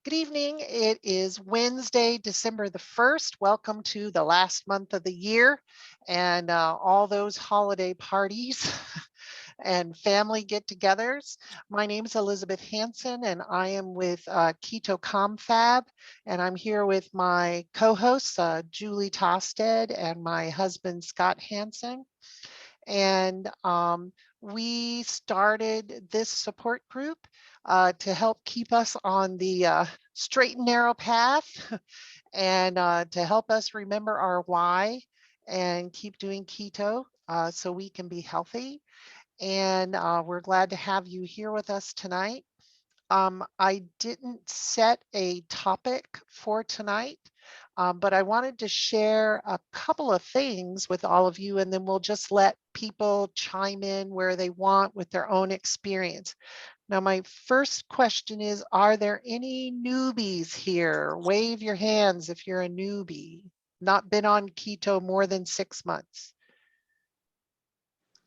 Good evening. It is Wednesday, December the 1st. Welcome to the last month of the year and all those holiday parties and family get-togethers. My name is Elizabeth Hanson and I am with Keto Confab, and I'm here with my co-hosts, Julie Tosted and my husband, Scott Hanson. And we started this support group to help keep us on the straight and narrow path and to help us remember our why and keep doing keto so we can be healthy. And we're glad to have you here with us tonight. I didn't set a topic for tonight, but I wanted to share a couple of things with all of you, and then we'll just let people chime in where they want with their own experience. Now, my first question is, are there any newbies here? Wave your hands if you're a newbie, not been on keto more than 6 months.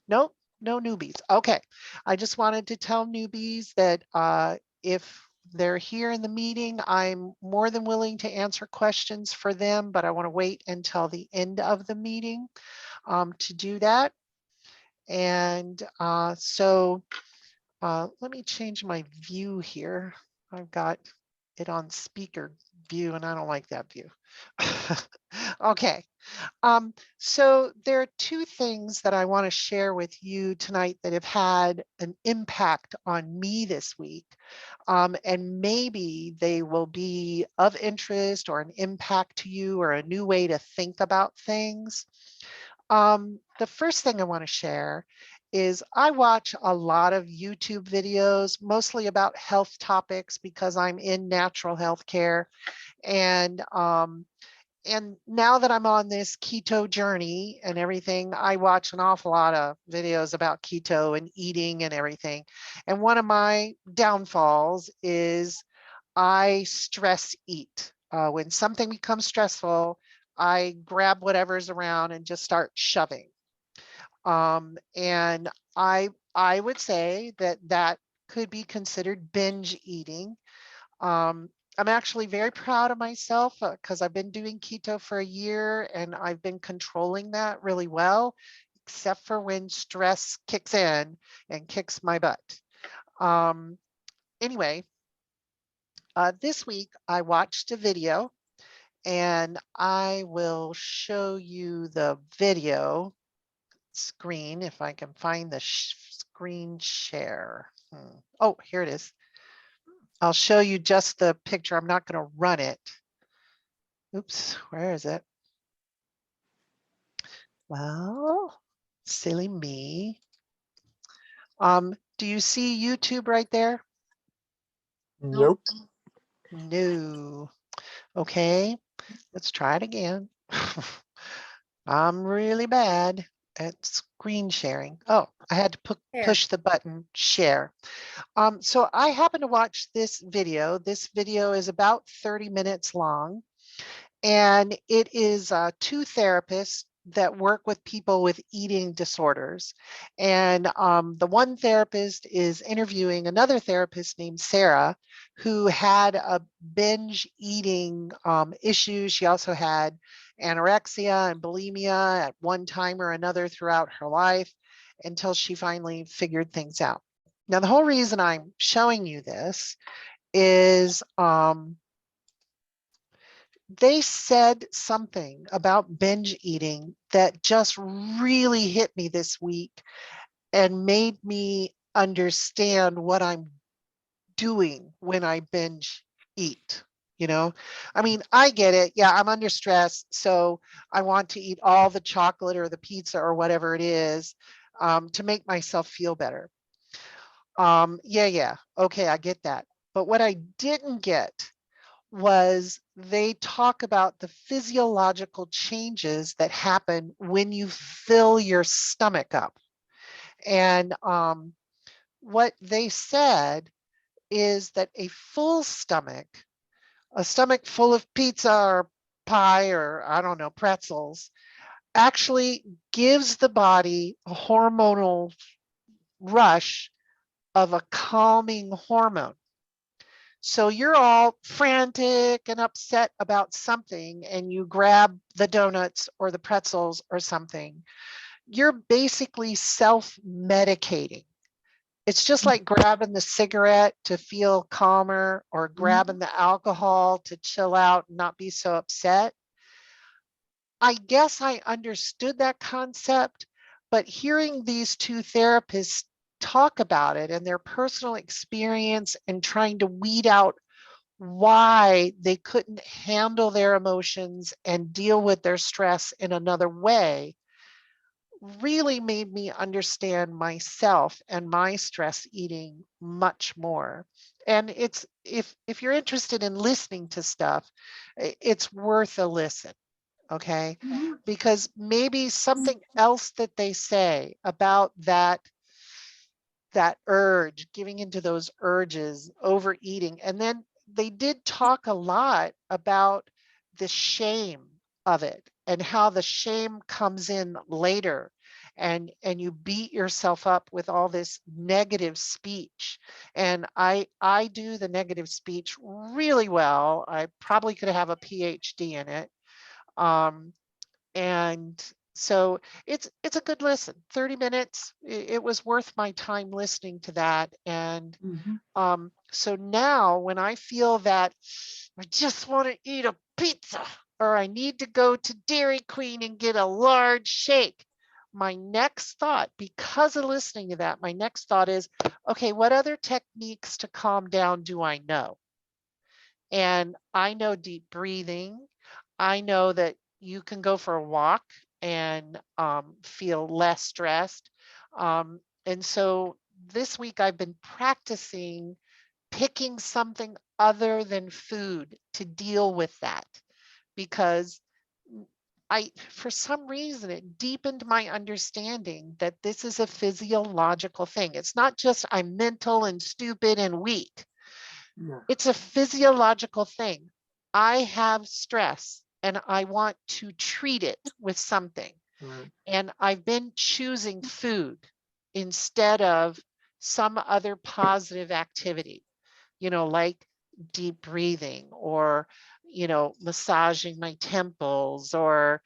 Nope, no newbies. Okay, I just wanted to tell newbies that if they're here in the meeting, I'm more than willing to answer questions for them, but I want to wait until the end of the meeting to do that. And let me change my view here. I've got it on speaker view and I don't like that view. Okay. So there are two things that I want to share with you tonight that have had an impact on me this week. And maybe they will be of interest or an impact to you or a new way to think about things. The first thing I want to share is I watch a lot of YouTube videos, mostly about health topics because I'm in natural health care. And now that I'm on this keto journey and everything, I watch an awful lot of videos about keto and eating and everything. And one of my downfalls is I stress eat. When something becomes stressful, I grab whatever's around and just start shoving. And I would say that could be considered binge eating. I'm actually very proud of myself because I've been doing keto for a year and I've been controlling that really well, except for when stress kicks in and kicks my butt. Anyway, this week I watched a video and I will show you the video screen if I can find the screen share. Oh, here it is. I'll show you just the picture. I'm not going to run it. Oops, where is it? Well, silly me. Do you see YouTube right there? Nope. No. Okay, let's try it again. I'm really bad at screen sharing. Oh, I had to push the button share. So I happened to watch this video. This video is about 30 minutes long, and it is two therapists that work with people with eating disorders. And the one therapist is interviewing another therapist named Sarah, who had a binge eating issue. She also had anorexia and bulimia at one time or another throughout her life until she finally figured things out. Now, the whole reason I'm showing you this is they said something about binge eating that just really hit me this week and made me understand what I'm doing when I binge eat. You know, I mean, I get it. Yeah, I'm under stress. So I want to eat all the chocolate or the pizza or whatever it is to make myself feel better. Yeah. Okay, I get that. But what I didn't get was they talk about the physiological changes that happen when you fill your stomach up. And what they said is that a full stomach, a stomach full of pizza or pie or I don't know, pretzels, actually gives the body a hormonal rush of a calming hormone. So you're all frantic and upset about something and you grab the donuts or the pretzels or something. You're basically self-medicating. It's just like grabbing the cigarette to feel calmer or grabbing the alcohol to chill out and not be so upset. I guess I understood that concept, but hearing these two therapists talk about it and their personal experience and trying to weed out why they couldn't handle their emotions and deal with their stress in another way really made me understand myself and my stress eating much more. And it's if you're interested in listening to stuff, it's worth a listen, okay? Because maybe something else that they say about that urge, giving into those urges, overeating. And then they did talk a lot about the shame of it and how the shame comes in later and you beat yourself up with all this negative speech. And I do the negative speech really well. I probably could have a PhD in it. Um, and so it's a good listen. 30 minutes. It was worth my time listening to that. And so now when I feel that I just want to eat a pizza or I need to go to Dairy Queen and get a large shake, my next thought, because of listening to that, my next thought is, okay, what other techniques to calm down do I know? And I know deep breathing. I know that you can go for a walk and feel less stressed. And so this week I've been practicing picking something other than food to deal with that because for some reason, it deepened my understanding that this is a physiological thing. It's not just I'm mental and stupid and weak. Yeah. It's a physiological thing. I have stress and I want to treat it with something. Right. And I've been choosing food instead of some other positive activity, like deep breathing or, massaging my temples or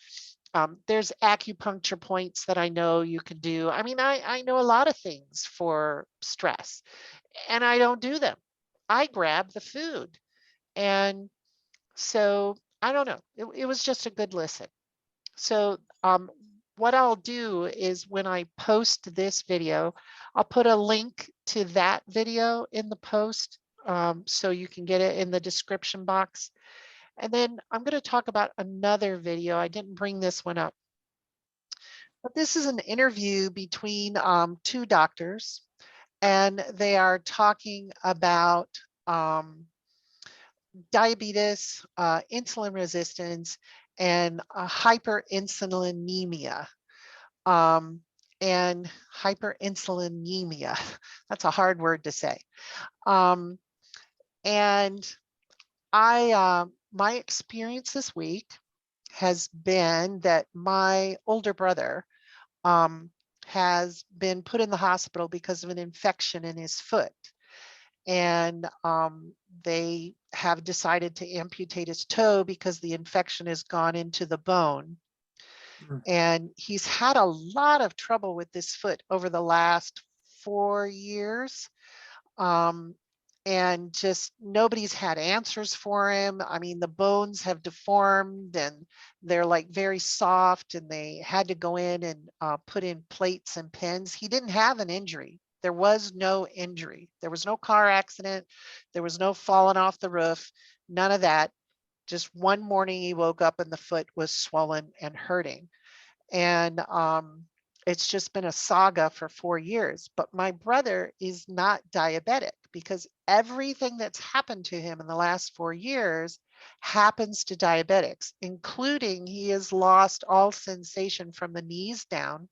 there's acupuncture points that I know you can do. I mean, I know a lot of things for stress and I don't do them. I grab the food. And so I don't know. It was just a good listen. So what I'll do is when I post this video, I'll put a link to that video in the post so you can get it in the description box. And then I'm going to talk about another video. I didn't bring this one up, but this is an interview between two doctors, and they are talking about diabetes, insulin resistance, and hyperinsulinemia. Um, and hyperinsulinemia, that's a hard word to say. Um, and my experience this week has been that my older brother has been put in the hospital because of an infection in his foot. And they have decided to amputate his toe because the infection has gone into the bone. And he's had a lot of trouble with this foot over the last 4 years. Um, and just nobody's had answers for him. I mean, the bones have deformed and they're like very soft, and they had to go in and put in plates and pins. He didn't have an injury. There was no injury. There was no car accident. There was no falling off the roof. None of that. Just one morning he woke up and the foot was swollen and hurting. And it's just been a saga for 4 years. But my brother is not diabetic because everything that's happened to him in the last 4 years happens to diabetics, including he has lost all sensation from the knees down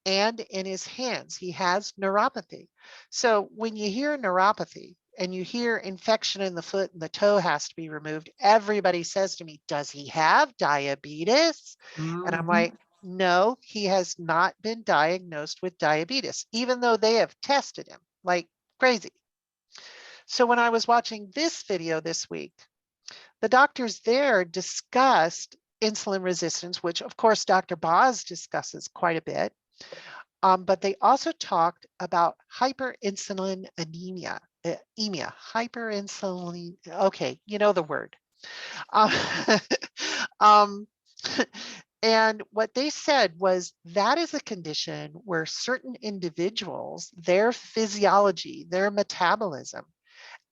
and in his hands. He has neuropathy. So when you hear neuropathy and you hear infection in the foot and the toe has to be removed, everybody says to me, does he have diabetes? And I'm like, no, he has not been diagnosed with diabetes, even though they have tested him like crazy. So when I was watching this video this week, the doctors there discussed insulin resistance, which of course Dr. Boz discusses quite a bit. But they also talked about hyperinsulin anemia, hyperinsulin. Okay, you know the word. Um, um, and what they said was that is a condition where certain individuals, their physiology, their metabolism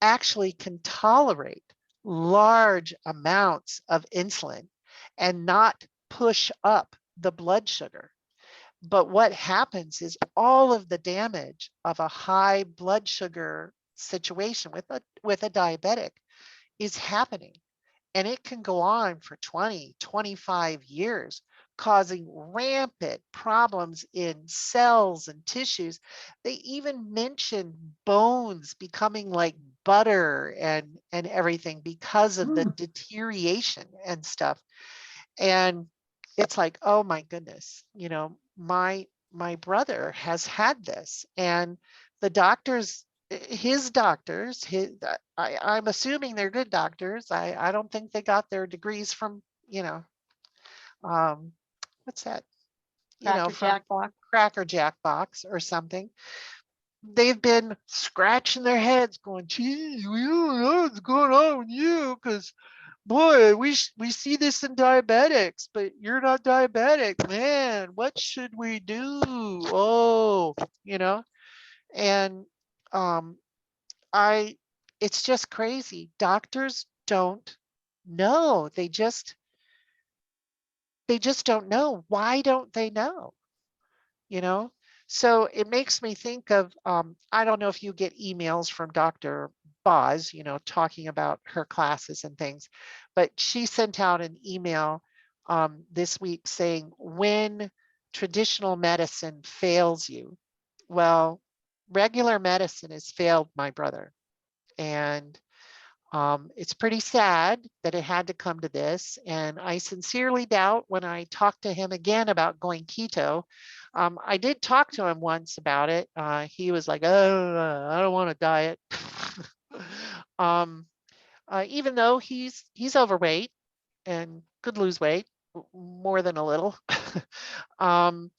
actually can tolerate large amounts of insulin and not push up the blood sugar. But what happens is all of the damage of a high blood sugar situation with a diabetic is happening. And it can go on for 20, 25 years, causing rampant problems in cells and tissues. They even mentioned bones becoming like butter and everything because of the deterioration and stuff. And it's like, oh my goodness, my brother has had this, and the doctors, his doctors, I'm assuming they're good doctors. I don't think they got their degrees from, um, what's that, Cracker from Jack box. Cracker Jack box or something. They've been scratching their heads going, gee, we don't know what's going on with you, because boy, we see this in diabetics, but you're not diabetic, man. What should we do? Oh, and um, I, it's just crazy. Doctors don't know. They just don't know. Why don't they know? you know so it makes me think of, I don't know if you get emails from Dr. Boz, talking about her classes and things, but she sent out an email this week saying, when traditional medicine fails you, well, regular medicine has failed my brother. And it's pretty sad that it had to come to this. And I sincerely doubt, when I talked to him again about going keto, I did talk to him once about it. He was like, oh, I don't want to diet. um, Even though he's overweight and could lose weight more than a little. um,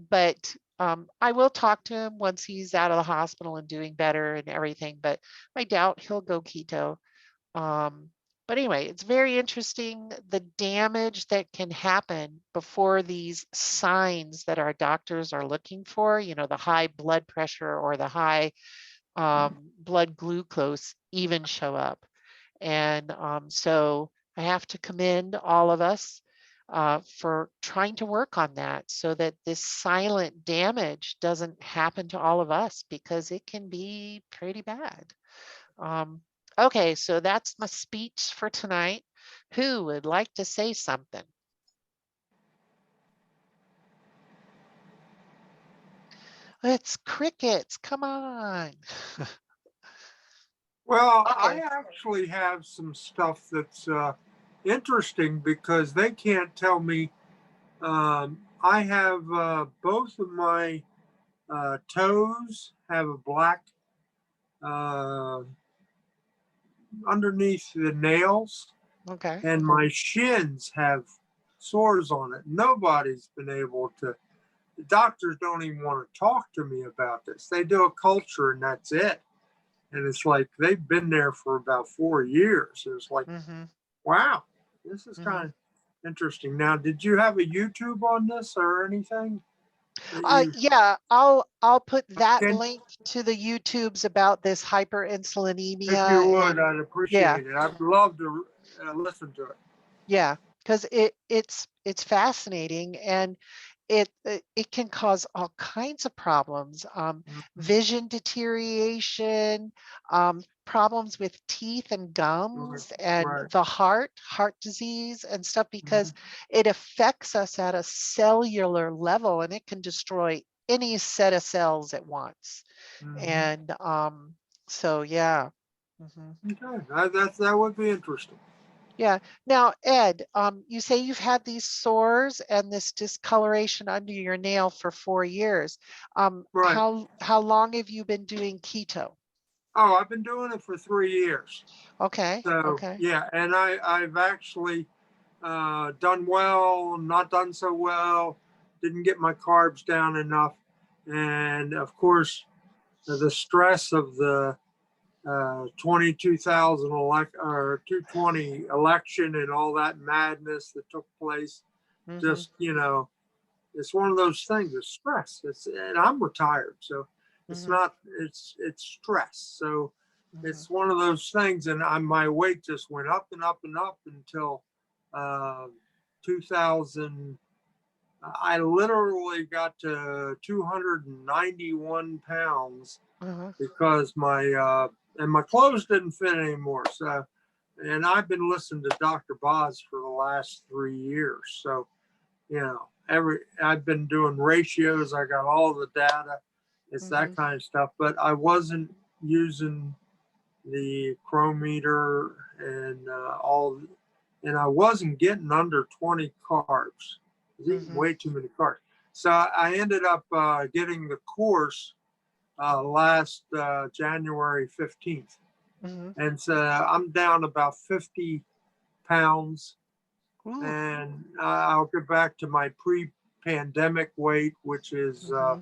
but I will talk to him once he's out of the hospital and doing better and everything. But I doubt he'll go keto. Um, but anyway, it's very interesting the damage that can happen before these signs that our doctors are looking for, the high blood pressure or the high blood glucose even show up. And so I have to commend all of us for trying to work on that so that this silent damage doesn't happen to all of us, because it can be pretty bad. Um, okay, so that's my speech for tonight. Who would like to say something? It's crickets. Come on. Well, I Okay. actually have some stuff that's interesting because they can't tell me. I have both of my toes have a black uh, underneath the nails, Okay. and my shins have sores on it. Nobody's been able to. The doctors don't even want to talk to me about this. They do a culture and that's it. And it's like they've been there for about 4 years. It's like, Mm-hmm. wow, this is Mm-hmm. kind of interesting. Now, did you have a YouTube on this or anything that you Yeah, I'll put that can? link to the YouTubes about this If you hyperinsulinemia. would, And I'd yeah, appreciate it. I'd love to listen to it. yeah, because it's fascinating, and it can cause all kinds of problems, Mhm. vision deterioration, problems with teeth and Right. gums, and Right. the heart disease and stuff, because Mhm. it affects us at a cellular level, and it can destroy any set of cells at once. Mhm. And so yeah. Mhm. Okay. That would be interesting. Yeah. Now, Ed, you say you've had these sores and this discoloration under your nail for 4 years. Right. How long have you been doing keto? Oh, I've been doing it for 3 years. Okay. So Okay. yeah, and I've actually done well, not done so well, didn't get my carbs down enough, and of course the stress of the 22,000 or 220 election and all that madness that took place. Mm-hmm. Just it's one of those things. It's stress. And I'm retired, so it's Mm-hmm. not. It's stress. So Mm-hmm. it's one of those things, and my weight just went up and up and up until uh, 2000. I literally got to 291 pounds Uh-huh. because my clothes didn't fit anymore. So, and I've been listening to Dr. Boz for the last 3 years. So, I've been doing ratios. I got all the data. It's Mm-hmm. that kind of stuff. But I wasn't using the chrometer and and I wasn't getting under 20 carbs. I was eating Mm-hmm. way too many carbs. So I ended up getting the course last January 15th. Mm-hmm. And so I'm down about 50 pounds, Ooh. and I'll get back to my pre-pandemic weight, which is Mm-hmm.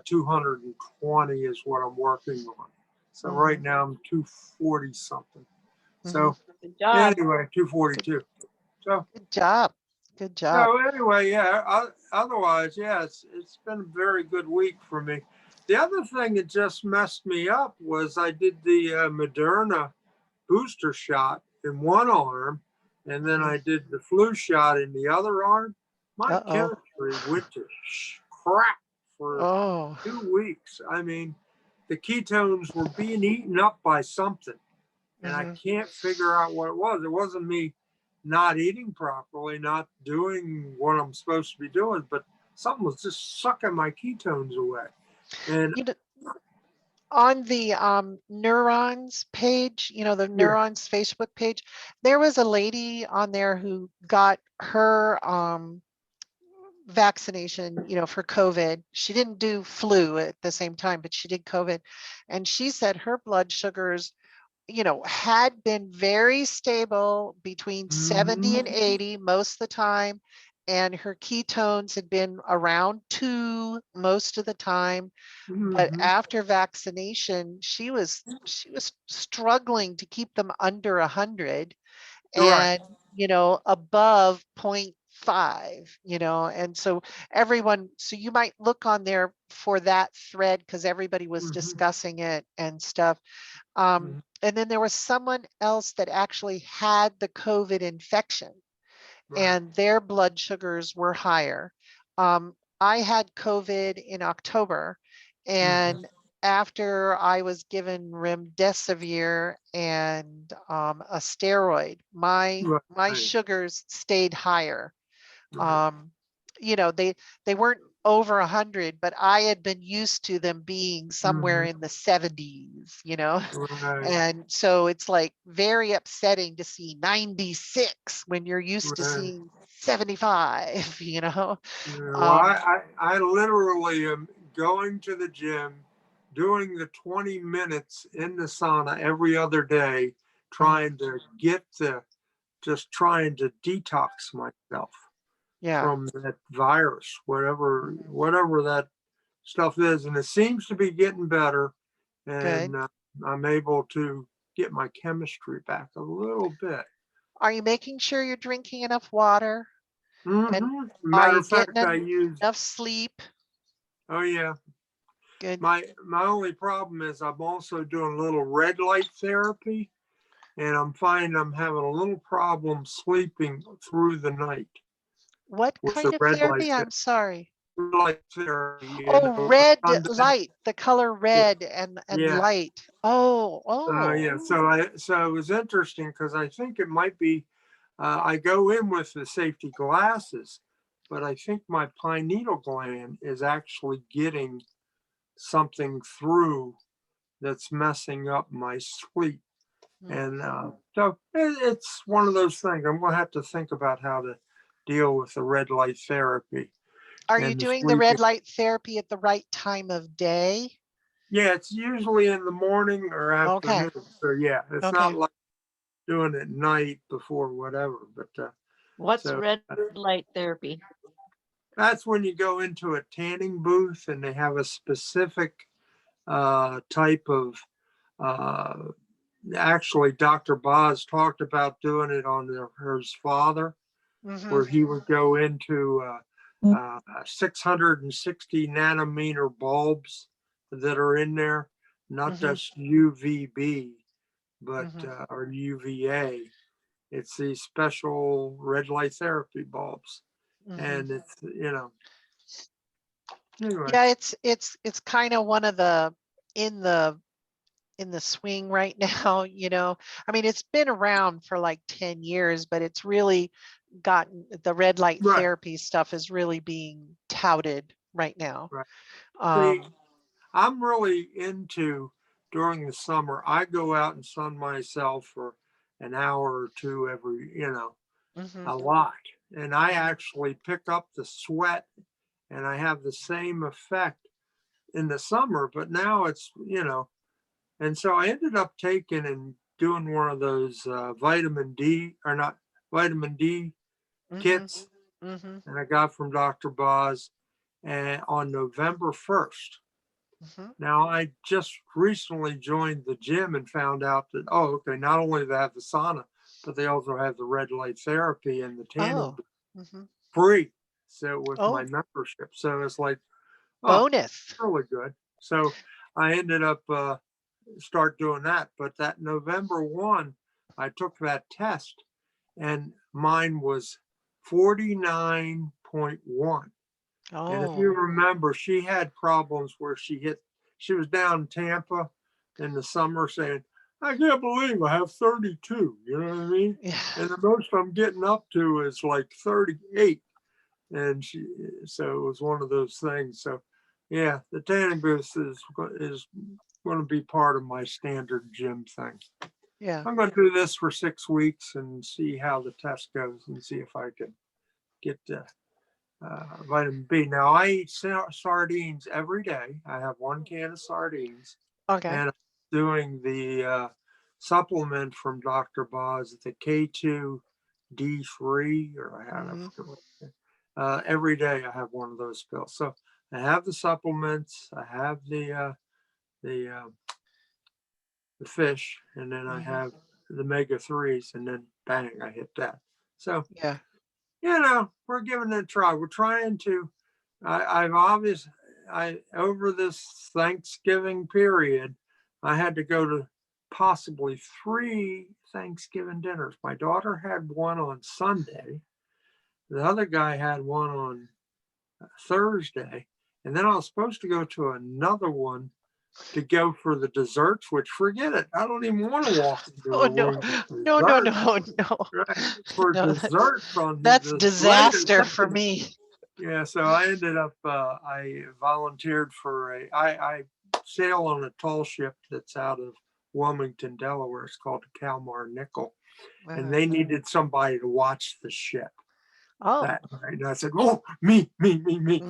220 is what I'm working on. So Mm-hmm. right now I'm 240 something. Mm-hmm. So Good job. anyway, Good, 242. So good job. Good job. so anyway, yeah. Otherwise, yeah, it's been a very good week for me. The other thing that just messed me up was I did the Moderna booster shot in one arm, and then Mm-hmm. I did the flu shot in the other arm. My Uh-oh. chemistry went to crap for Oh. 2 weeks. I mean, the ketones were being eaten up by something, and I Mm-hmm. can't figure out what it was. It wasn't me not eating properly, not doing what I'm supposed to be doing, but something was just sucking my ketones away. And You know, on the neurons page, the yeah, neurons Facebook page, there was a lady on there who got her vaccination, for COVID. She didn't do flu at the same time, but she did COVID. And she said her blood sugars, had been very stable between 70 and mm-hmm, 80 most of the time. And her ketones had been around 2 most of the time. But mm-hmm, after vaccination, she was struggling to keep them under 100 right, and above point 0.5, and so so you might look on there for that thread because everybody was mm-hmm, discussing it and stuff. mm-hmm, And then there was someone else that actually had the COVID infection right, and their blood sugars were higher. I had COVID in October, mm-hmm, and after I was given remdesivir and a steroid, my right, sugars stayed higher. right, Um, they weren't over 100, but I had been used to them being somewhere mm-hmm, in the 70s, right, and so it's like very upsetting to see 96 when you're used to right. seeing 75, Yeah, well, Um, I literally am going to the gym, doing the 20 minutes in the sauna every other day, mhm, trying to just trying to detox myself yeah, from that virus, mhm, whatever that stuff is. And it seems to be getting better. good. And I'm able to get my chemistry back a little bit. Are you making sure you're drinking enough water? And are Matter you of fact, getting I use, enough sleep? oh, yeah. Good. My only problem is I'm also doing a little red light therapy, and I'm finding I'm having a little problem sleeping through the night What with kind the of red light therapy? I'm sorry. therapy. Oh, red Sunday, light, the color yeah, red and yeah. light. Oh, oh. Yeah. So it was interesting because I think it might be. I go in with the safety glasses, but I think my pineal gland is actually getting something through that's messing up my sleep. Hmm. And so it's one of those things. I'm going to have to think about how to deal with the red light therapy Are you and the doing the sleeping. red light therapy at the right time of day? Yeah, it's usually in the morning or Okay. afternoon. So yeah, it's not Okay. like doing it night before whatever. But What's so red light therapy? that's when you go into a tanning booth and they have a specific type of. Actually, Dr. Boz talked about doing it on his father, Mm-hmm. where he would go into 660 nanometer bulbs that are in there, not Mm-hmm. just UVB, but Mm-hmm. or UVA. It's these special red light therapy bulbs, Mm-hmm. and it's anyway. Yeah, it's kind of one of the in the in the swing right now, you know. I mean, it's been around for like 10 years, but it's really gotten the red light Right, therapy stuff is really being touted right now. right. See, Um, I'm really into during the summer. I go out and sun myself for an hour or two every, mhm, a lot. And I mhm, actually pick up the sweat and I have the same effect in the summer, but now it's. And so I ended up taking and doing one of those vitamin D or not vitamin D mhm, kits, mhm, and I got from Dr. Boz and on November 1st. mhm. Now, I just recently joined the gym and found out that, oh, okay, not only do they have the sauna, but they also have the red light therapy and the tanning Oh, mhm. free. So with my Oh, membership. So it's like, oh, bonus. really good. So I ended up start doing that. But that November 1, I took that test and mine was 49.1. And if you Oh, remember, she had problems where she was down in Tampa in the summer saying, I can't believe I have 32. You know what I mean? yeah, And the most I'm getting up to is like 38. And so it was one of those things. So yeah, the tanning booth is going to be part of my standard gym thing. yeah. I'm going to do this for 6 weeks and see how the test goes and see if I can get vitamin B. Now I eat sardines every day. I have one can of sardines, Okay. and I'm doing the supplement from Dr. Boz, the K2D3, or I have Mhm, every day. I have one of those pills. So I have the supplements. I have the uh, the fish, and then I mhm. have the omega 3s, and then bang, I hit that. So Yeah. we're giving it a try. We're trying to. I've obviously, over this Thanksgiving period, I had to go to possibly 3 Thanksgiving dinners. My daughter had one on Sunday. The other guy had one on Thursday, and then I was supposed to go to another one to go for the desserts. Which forget it. I don't even want to walk into Oh a no, room with no, no, desserts. no, no, Right, for no. desserts on That's the disaster for latest. me. Yeah, so I ended up, I volunteered for I sail on a tall ship that's out of Wilmington, Delaware. It's called the Kalmar Nickel. And Uh-huh. they needed somebody to watch the ship Oh, that night. And I said, oh, me, me,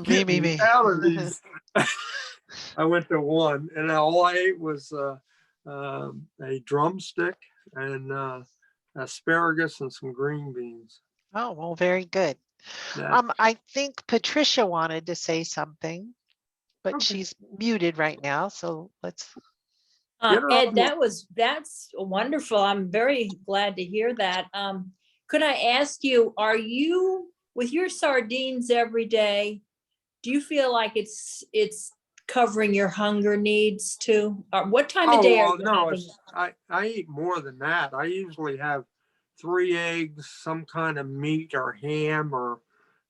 get me, me me. out of these. I went to one, and all I ate was a drumstick and asparagus and some green beans. Oh, well, very good. Yeah. I think Patricia wanted to say something, but Okay. she's muted right now. So let's. Get her Ed, on the that's wonderful. I'm very glad to hear that. Could I ask you, are you with your sardines every day? Do you feel like it's covering your hunger needs too? Or what time of Oh, day are well, you no, having? I eat more than that. I usually have 3 eggs, some kind of meat or ham or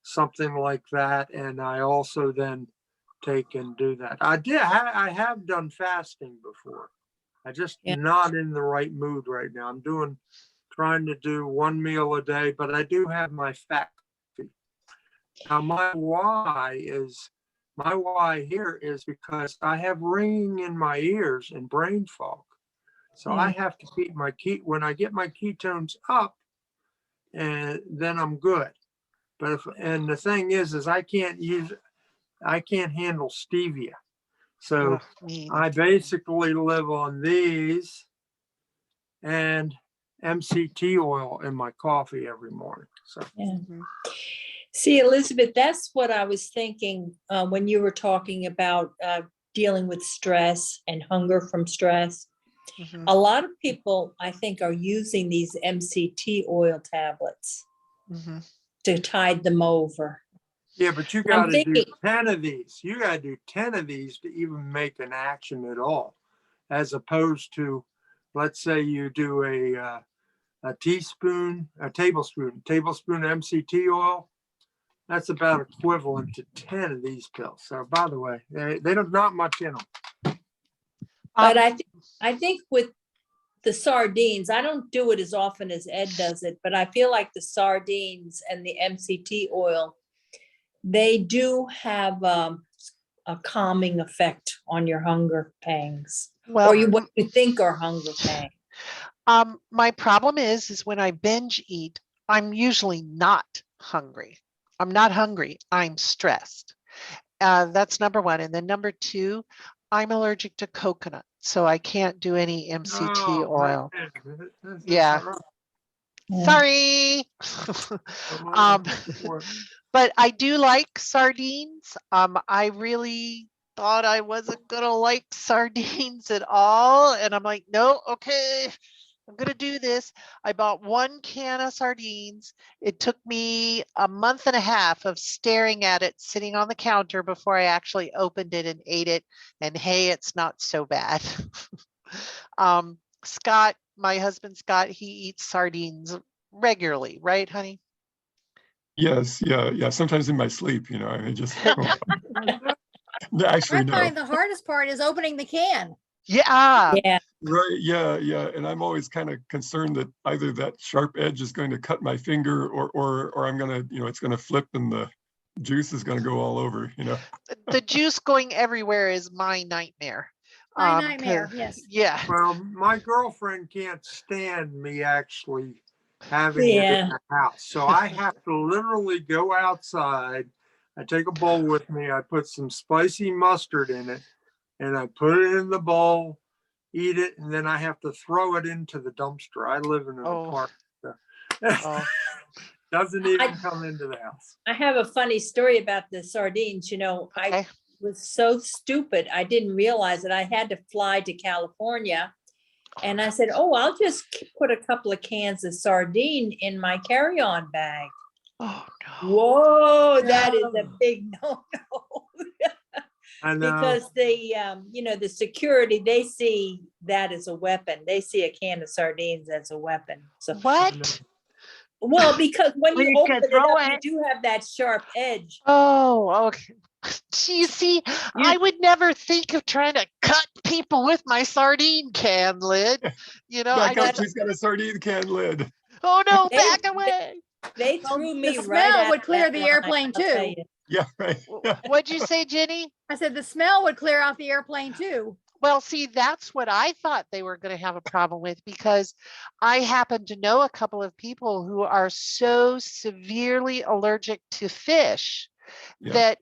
something like that. And I also then take and do that. I have done fasting before. I just Yeah. not in the right mood right now. Trying to do one meal a day, but I do have my fat. Now, my why here is because I have ringing in my ears and brain fog. So I have to keep when I get my ketones up, and then I'm good. And the thing is I can't handle stevia. So Ugh, me either. I basically live on these and MCT oil in my coffee every morning. So Yeah. Mhm. See, Elizabeth, that's what I was thinking when you were talking about dealing with stress and hunger from stress. Mhm. A lot of people, I think, are using these MCT oil tablets Mhm. to tide them over. yeah, but you I'm got to do thinking, 10 of these. You got to do 10 of these to even make an action at all, as opposed to, let's say you do a tablespoon MCT oil. That's about equivalent to 10 of these pills. So by the way, they don't not much in them. but Um, I think with the sardines, I don't do it as often as Ed does it, but I feel like the sardines and the MCT oil, they do have a calming effect on your hunger pangs, well, or what you think are hunger pangs. my problem is when I binge eat, I'm usually not hungry. I'm not hungry. I'm stressed. That's number one. And then number two, I'm allergic to coconut, so I can't do any MCT Oh man, oil. that's Yeah, not right. Yeah. sorry. Um, um, but I do like sardines. I really thought I wasn't gonna like sardines at all, and I'm like, no, okay, I'm gonna do this. I bought 1 can of sardines. It took me a month and a half of staring at it sitting on the counter before I actually opened it and ate it. And hey, it's not so bad. Scott, my husband Scott, he eats sardines regularly, right, honey? Yes, yeah. Sometimes in my sleep, I just actually I no. find the hardest part is opening the can. Yeah. Yeah. Right, yeah. And I'm always kind of concerned that either that sharp edge is going to cut my finger or I'm gonna, it's gonna flip and the juice is gonna go all over. The juice going everywhere is my nightmare. My nightmare, yes. Yeah. well, my girlfriend can't stand me actually having it in Yeah. the house. So I have to literally go outside. I take a bowl with me. I put some spicy mustard in it and I put it in the bowl, eat it, and then I have to throw it into the dumpster. I live in an Oh. apartment. So Oh. doesn't even come into the house. I have a funny story about the sardines. I Okay. was so stupid. I didn't realize that I had to fly to California. And I said, oh, I'll just put a couple of cans of sardine in my carry-on bag. Oh no. Whoa, that is a big no-no. I know. Because the security, they see that as a weapon. They see a can of sardines as a weapon. So, What? well, because when Well, you you open can it throw up, it. you do have that sharp edge. Oh, okay. You see, I would never think of trying to cut people with my sardine can lid. Back up, she's got a sardine can lid. Oh no, They- back away. They Well, threw me the right smell out would of clear that the line, airplane I'll tell too. you. Yeah, right. What'd you say, Jenny? I said the smell would clear out the airplane too. Well, see, that's what I thought they were going to have a problem with because I happen to know a couple of people who are so severely allergic to fish Yeah. that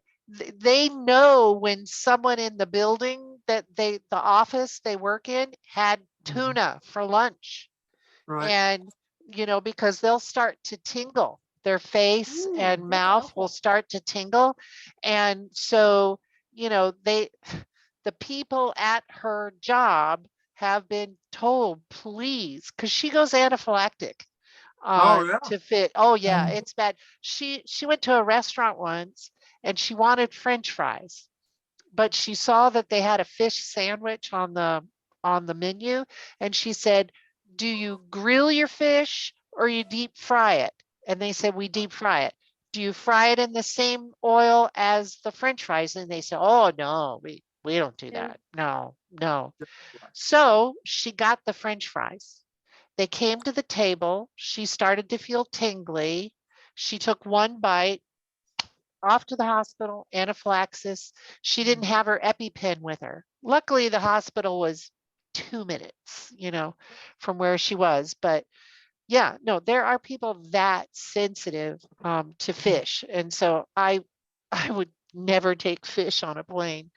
they know when someone in the building that the office they work in had tuna for lunch. Right. And, because they'll start to tingle, their face Ooh, and that's mouth awful. will start to tingle. And so, the people at her job have been told, please, because she goes anaphylactic Oh yeah. to fit. Oh yeah, it's bad. She went to a restaurant once and she wanted French fries, but she saw that they had a fish sandwich on the menu, and she said, do you grill your fish or you deep fry it? And they said, we deep fry it. Do you fry it in the same oil as the French fries? And they said, oh no, we don't do that. No. So she got the French fries. They came to the table. She started to feel tingly. She took one bite, off to the hospital, anaphylaxis. She didn't have her EpiPen with her. Luckily, the hospital was 2 minutes, from where she was. But yeah, no, there are people that sensitive to fish. And so I would never take fish on a plane.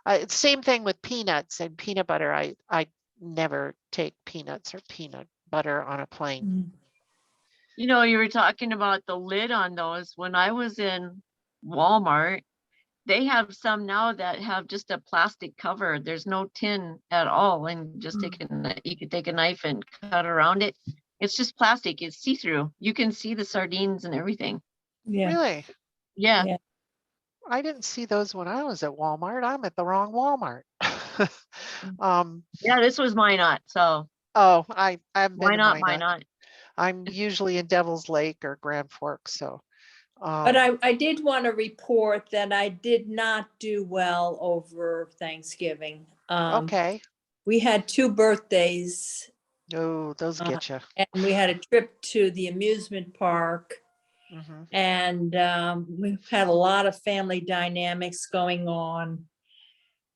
It's same thing with peanuts and peanut butter. I never take peanuts or peanut butter on a plane. Mm. You know, you were talking about the lid on those. When I was in Walmart, they have some now that have just a plastic cover. There's no tin at all, and just you could take a knife and cut around it. It's just plastic. It's see-through. You can see the sardines and everything. Yeah. Really? Yeah. Yeah. I didn't see those when I was at Walmart. I'm at the wrong Walmart. Yeah, this was Minot. So Oh, I haven't been why to not Minot. Minot? I'm usually in Devil's Lake or Grand Forks. So, But I did want to report that I did not do well over Thanksgiving. okay. We had 2 birthdays Oh, those get you. and we had a trip to the amusement park. Hmm. And we've had a lot of family dynamics going on,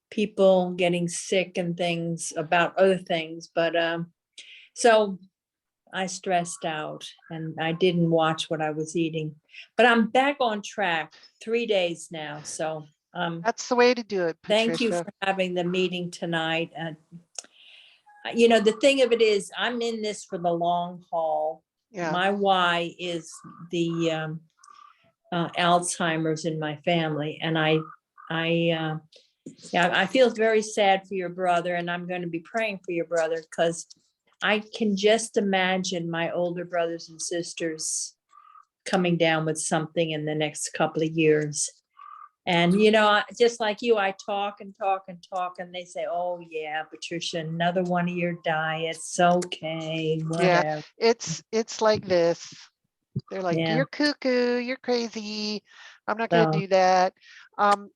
people getting sick and things about other things. But so I stressed out and I didn't watch what I was eating. But I'm back on track 3 days now. So That's the way to do it, thank you Patricia. for having the meeting tonight. You know, the thing of it is, I'm in this for the long haul. Yeah. My why is the Alzheimer's in my family, and yeah, I feel very sad for your brother, and I'm going to be praying for your brother because I can just imagine my older brothers and sisters coming down with something in the next couple of years. And, you know, just like you, I talk and talk and talk, and they say, oh, yeah, Patricia, another one of your diets. Okay, whatever. Yeah, it's like this. They're like, Yeah. you're cuckoo, you're crazy. I'm not going to So, do that.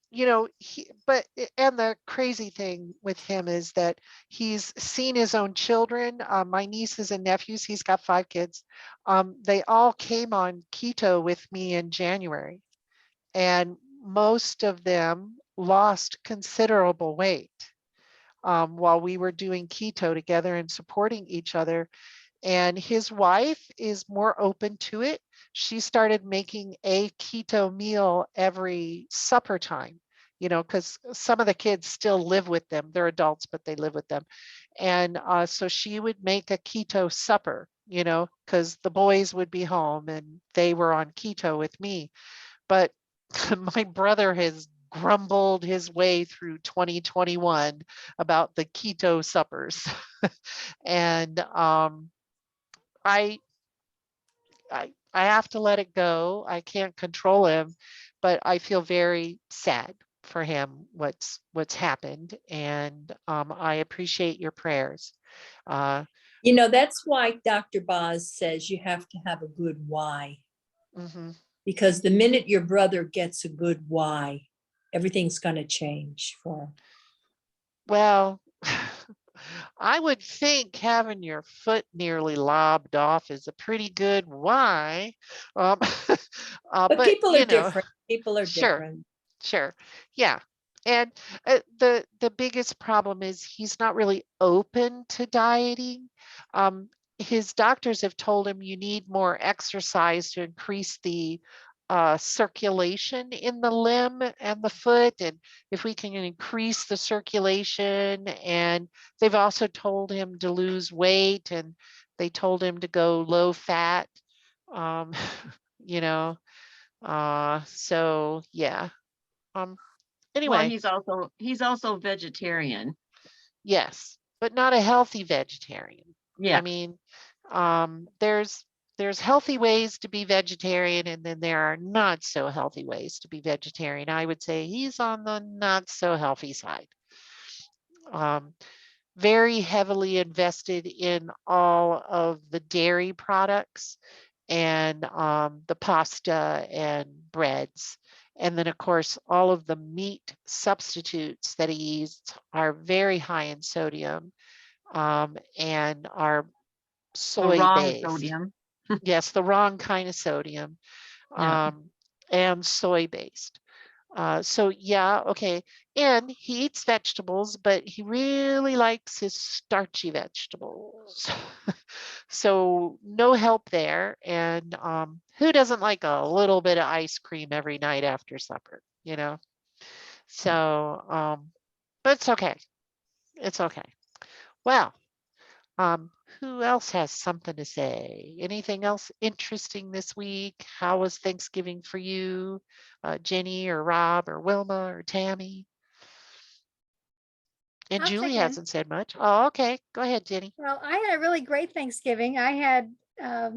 You know, and the crazy thing with him is that he's seen his own children, my nieces and nephews, he's got 5 kids. They all came on keto with me in January, and most of them lost considerable weight while we were doing keto together and supporting each other. And his wife is more open to it. She started making a keto meal every supper time, you know, because some of the kids still live with them. They're adults, but they live with them. And so she would make a keto supper, you know, because the boys would be home and they were on keto with me. But my brother has grumbled his way through 2021 about the keto suppers. And I have to let it go. I can't control him, but I feel very sad for him what's happened, and I appreciate your prayers. you know, that's why Dr. Boz says you have to have a good why. Mhm. Because the minute your brother gets a good why, everything's going to change for him. Well, I would think having your foot nearly lobbed off is a pretty good why. Um, But people are you know, different. People are sure. different. Sure. Yeah. And the biggest problem is he's not really open to dieting. His doctors have told him you need more exercise to increase the circulation in the limb and the foot. And if we can increase the circulation, and they've also told him to lose weight, and they told him to go low fat, um, you know, so yeah. Well, Anyway, he's also vegetarian. yes, but not a healthy vegetarian. Yeah. I mean, there's healthy ways to be vegetarian, and then there are not so healthy ways to be vegetarian. I would say he's on the not so healthy side. Very heavily invested in all of the dairy products and the pasta and breads. And then, of course, all of the meat substitutes that he eats are very high in sodium and are The wrong soy-based. sodium. Yes, the wrong kind of sodium Yeah. and soy-based. So yeah, okay. And he eats vegetables, but he really likes his starchy vegetables. So no help there. And who doesn't like a little bit of ice cream every night after supper, you know? So but it's okay. It's okay. Well, who else has something to say? Anything else interesting this week? How was Thanksgiving for you? Jenny or Rob or Wilma or Tammy? And I'll Julie check in. hasn't said much. Oh, okay. Go ahead, Jenny. Well, I had a really great Thanksgiving. I had, there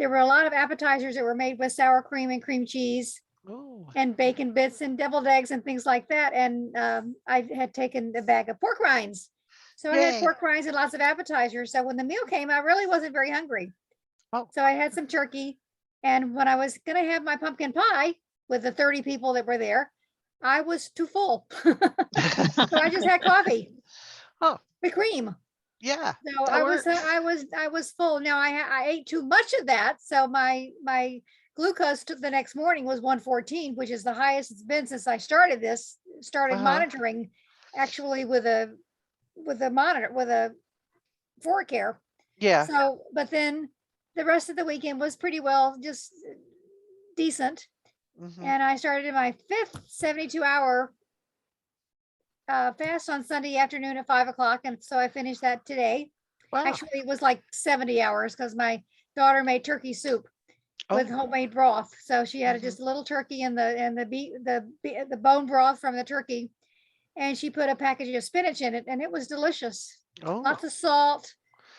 were a lot of appetizers that were made with sour cream and cream cheese Oh, and bacon bits and deviled eggs and things like that. And I had taken a bag of pork rinds. So I had yay. pork rinds and lots of appetizers. So when the meal came, I really wasn't very hungry. Oh. So I had some turkey. And when I was going to have my pumpkin pie with the 30 people that were there, I was too full. So I just had coffee. Oh. With cream. Yeah. So that I works. was full. Now I ate too much of that. So my glucose the next morning was 114, which is the highest it's been since I started monitoring actually with a monitor, with a Foracare. Yeah. So, but then the rest of the weekend was pretty well, just decent. Mhm. And I started my 5th 72-hour fast on Sunday afternoon at 5 o'clock. And so I finished that today. Wow. Actually, it was like 70 hours because my daughter made turkey soup with Oh. homemade broth. So she had Mhm. just a little turkey and the bone broth from the turkey. And she put a package of spinach in it, and it was delicious. Oh, Lots of salt.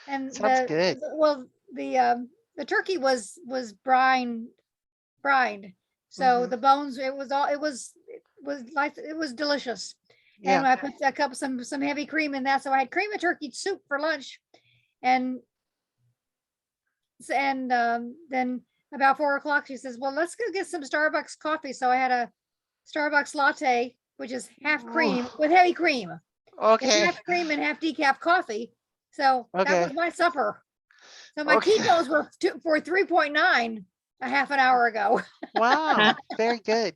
And sounds good. the turkey was brined. So Mhm. the bones, it was delicious. And Yeah. I put a cup some heavy cream in that. So I had cream of turkey soup for lunch. And then about 4 o'clock, she says, well, let's go get some Starbucks coffee. So I had a Starbucks latte, which is half cream with heavy cream. It's Okay. half cream and half decaf coffee. So that Okay. was my supper. So my Okay. ketones were for 3.9 a half an hour ago. Wow. Very good.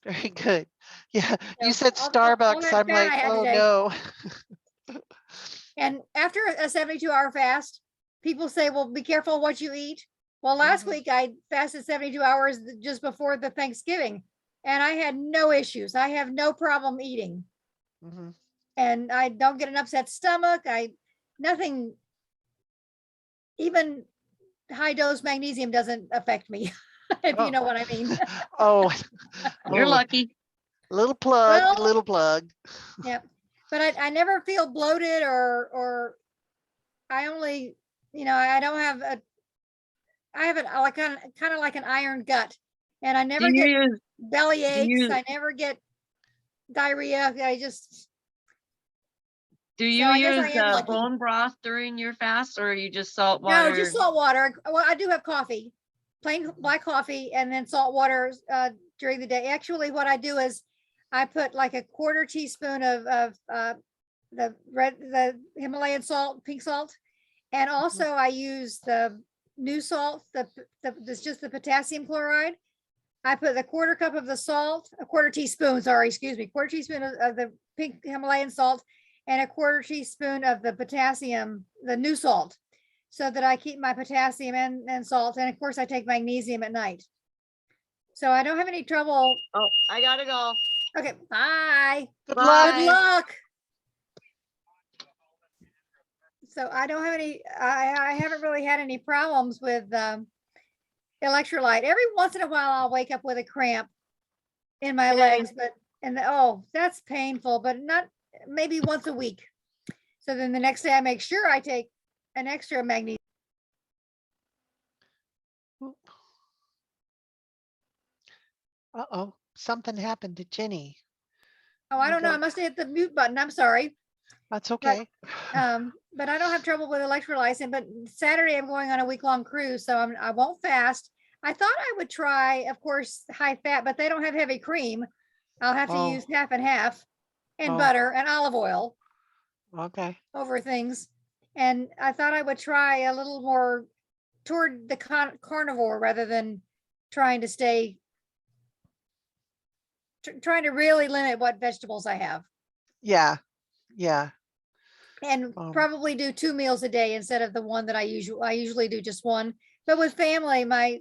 Very good. Yeah. You So said all Starbucks. that I'm fat I like, had oh today. no. And after a 72-hour fast, people say, well, be careful what you eat. Well, last Mhm. week I fasted 72 hours just before the Thanksgiving, and I had no issues. I have no problem eating, Mhm. and I don't get an upset stomach. Nothing, even high dose magnesium doesn't affect me, if Oh. you know what I mean. Oh. You're Oh. lucky. Little plug. Well, Little plug. yeah, but I never feel bloated or I only, I don't have I have like kind of like an iron gut, and I Do never you get use, belly aches. you- I never get diarrhea. do So you I guess I use am lucky. bone broth during your fast, or are you just salt No, water? just salt water. Well, I do have coffee, plain black coffee, and then salt water during the day. Actually, what I do is I put like a quarter teaspoon of the Himalayan salt, pink salt, and also I use the new salt, that's just the potassium chloride. I put a quarter cup of the salt, a quarter teaspoon, quarter teaspoon of the pink Himalayan salt, and a quarter teaspoon of the potassium, the new salt, so that I keep my potassium and salt. And of course, I take magnesium at night. So I don't have any trouble. Oh, I gotta go. Okay, bye. Good Bye. luck. Good luck. So I don't have any, I haven't really had any problems with electrolyte. Every once in a while, I'll wake up with a cramp in my legs, oh, that's painful, but not, maybe once a week. So then the next day I make sure I take an extra magnesium. Uh-oh. Something happened to Jenny. Oh, I don't know. I must have hit the mute button. I'm sorry. That's okay. But I don't have trouble with electrolytes. But Saturday I'm going on a week-long cruise, so I won't fast. I thought I would try, of course, high fat, but they don't have heavy cream. I'll have to use half and half, and butter and olive oil. Okay. Over things. And I thought I would try a little more toward the carnivore rather than trying to stay, trying to really limit what vegetables I have. Yeah. Yeah. And probably do 2 meals a day instead of the one that I usually do just one. But with family, my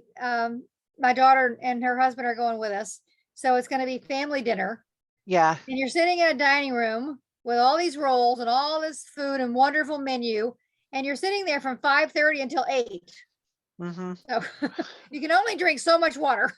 daughter and her husband are going with us. So it's going to be family dinner. Yeah. And you're sitting in a dining room with all these rolls and all this food and wonderful menu, and you're sitting there from 5:30 until 8. Hmm. So you can only drink so much water.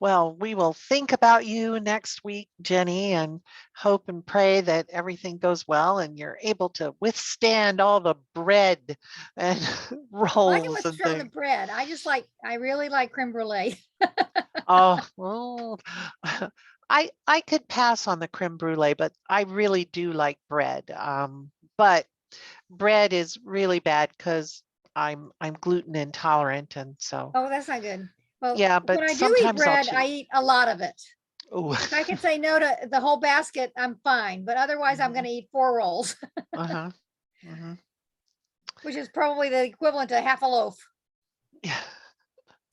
Well, we will think about you next week, Jenny, and hope and pray that everything goes well and you're able to withstand all the bread and I can rolls and withstand the things. bread. I really like creme brulee. Oh, well, I could pass on the creme brulee, but I really do like bread. But bread is really bad because I'm gluten intolerant, and so Oh, that's not good. Well, yeah. when But I do eat sometimes I'll bread, I cheat. eat a lot of it. Oh, If I can say no to the whole basket, I'm fine. But otherwise, I'm going to eat 4 rolls, uh-huh. Hmm. which is probably the equivalent to half a loaf. Yeah.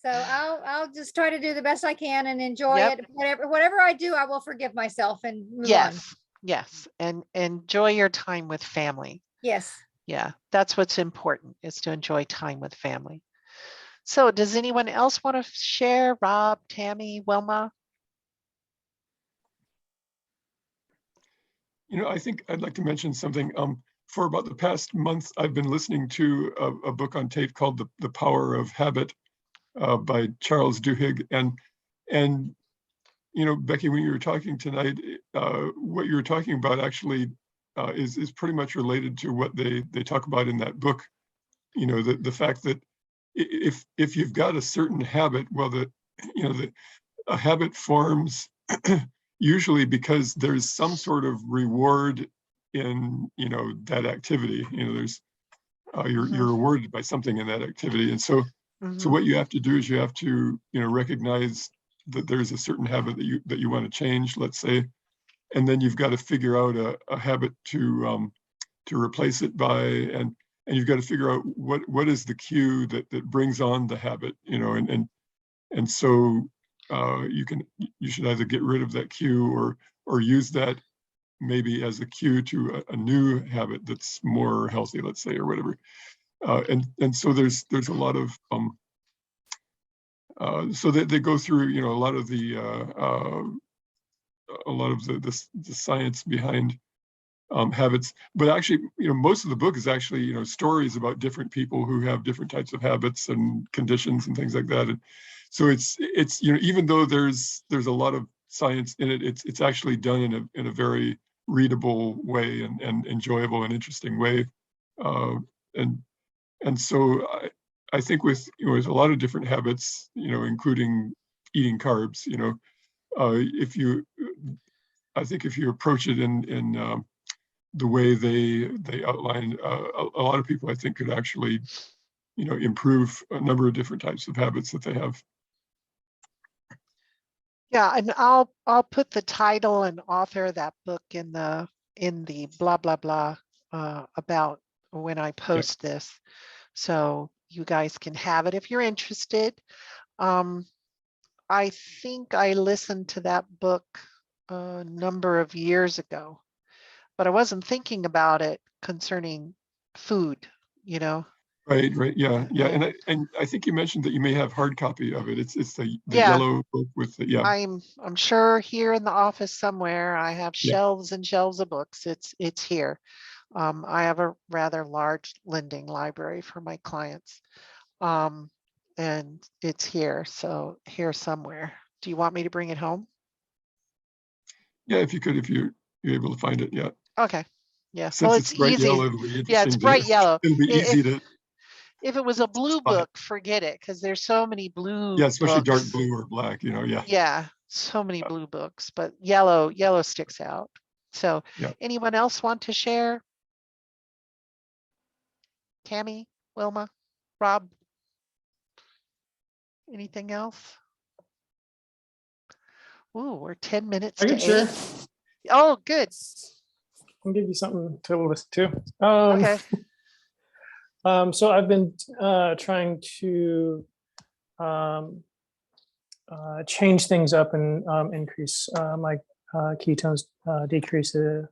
So I'll just try to do the best I can and enjoy Yep. it. Whatever I do, I will forgive myself and move on. Yes. Yes. And enjoy your time with family. Yes. Yeah, that's what's important, is to enjoy time with family. So does anyone else want to share? Rob, Tammy, Wilma? I think I'd like to mention something. For about the past month, I've been listening to a book on tape called The Power of Habit by Charles Duhigg. And Becky, when you were talking tonight, what you were talking about actually is pretty much related to what they talk about in that book. The fact that if you've got a certain habit, well, a habit forms usually because there's some sort of reward in that activity. There's you're rewarded by something in that activity, and so what you have to do is you have to recognize that there's a certain habit that you want to change, let's say, and then you've got to figure out a habit to replace it by, and you've got to figure out what is the cue that brings on the habit, and so you should either get rid of that cue or use that maybe as a cue to a new habit that's more healthy, let's say, or whatever. And so there's a lot of so they go through a lot of the science behind habits, but actually most of the book is actually stories about different people who have different types of habits and conditions and things like that. And so it's even though there's a lot of science in it, it's actually done in a very readable way and enjoyable and interesting way. And so I think with a lot of different habits, including eating carbs, I think if you approach it in the way they outline, a lot of people I think could actually improve a number of different types of habits that they have. Yeah, and I'll put the title and author of that book in the blah blah blah about when I post this, so you guys can have it if you're interested. I think I listened to that book a number of years ago, but I wasn't thinking about it concerning food, Right, yeah. And I think you mentioned that you may have hard copy of it. It's the Yeah. yellow book with the I'm sure here in the office somewhere I have Yeah. shelves and shelves of books. It's here. I have a rather large lending library for my clients. And it's here, so here somewhere. Do you want me to bring it home? Yeah, if you're able to find it, yeah. Okay. Yeah. Since Well, it's it's bright easy. yellow, it'll be Yeah, it's interesting bright yellow. It'll be easy to. If it was a blue spot. book, forget it, because there's so many blue Yeah, especially dark books. blue or black, yeah. Yeah, so many blue books, but yellow sticks out. So Yeah. anyone else want to share? Tammy, Wilma, Rob? Anything else? Ooh, we're 10 minutes I to can share. 8. Oh, good. I'll give you something to listen to. Okay. So I've been trying to change things up and increase my ketones, decrease the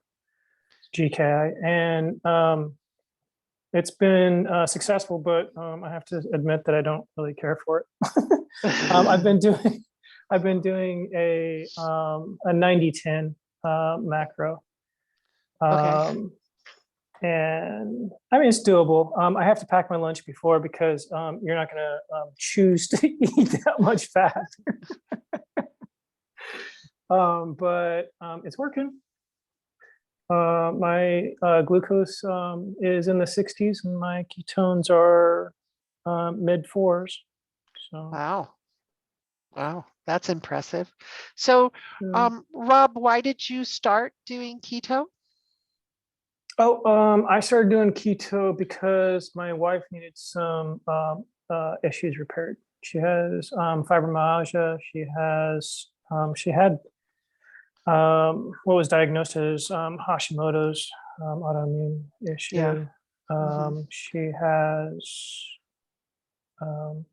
GKI, and it's been successful, but I have to admit that I don't really care for it. I've I've been doing a 90-10 macro. Okay. And I mean, it's doable. I have to pack my lunch before because you're not going to choose to eat that much fat. But it's working. My glucose is in the 60s and my ketones are mid 4s. So, Wow. Wow. That's impressive. So, yeah. Rob, why did you start doing keto? I started doing keto because my wife needed some issues repaired. She has fibromyalgia. She had what was diagnosed as Hashimoto's autoimmune issue. Yeah. She has, and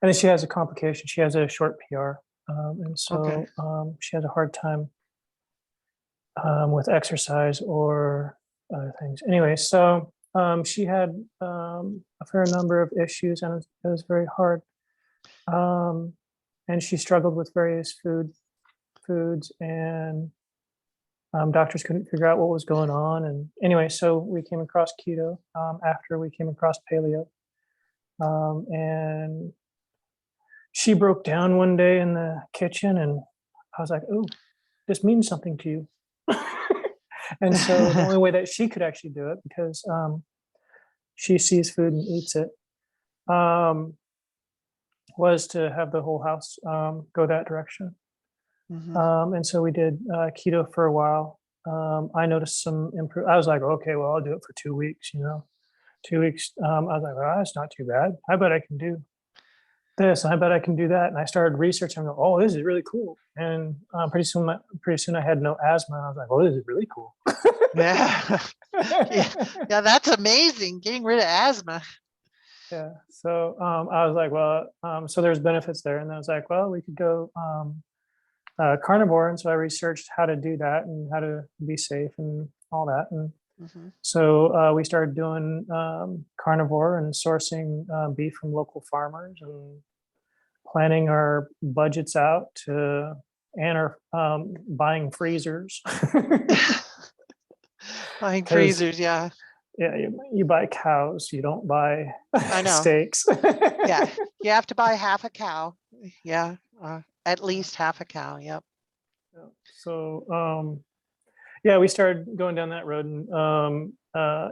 then she has a complication. She has a short PR, and Okay. so she has a hard time with exercise or other things. Anyway, so she had a fair number of issues, and it was very hard. And she struggled with various foods, and doctors couldn't figure out what was going on. And anyway, so we came across keto after we came across paleo, and she broke down one day in the kitchen, and I was like, "Oh, this means something to you." And so the only way that she could actually do it, because she sees food and eats it, was to have the whole house go that direction. And so we did keto for a while. I noticed some improve. I was like, okay, well, I'll do it for 2 weeks. 2 weeks. I was like, well, that's not too bad. I bet I can do this. I bet I can do that. And I started researching. I go, oh, this is really cool. And pretty soon I had no asthma. I was like, oh, this is really cool. Yeah. Yeah, that's amazing. Getting rid of asthma. Yeah. So I was like, well, so there's benefits there. And I was like, well, we could go carnivore. And so I researched how to do that and how to be safe and all that. And so we started doing carnivore and sourcing beef from local farmers and planning our budgets out and are buying freezers. Buying freezers, yeah. Yeah, you buy cows, you don't buy I know. steaks. Yeah, you have to buy half a cow. Yeah, at least half a cow. Yep. So yeah, we started going down that road, and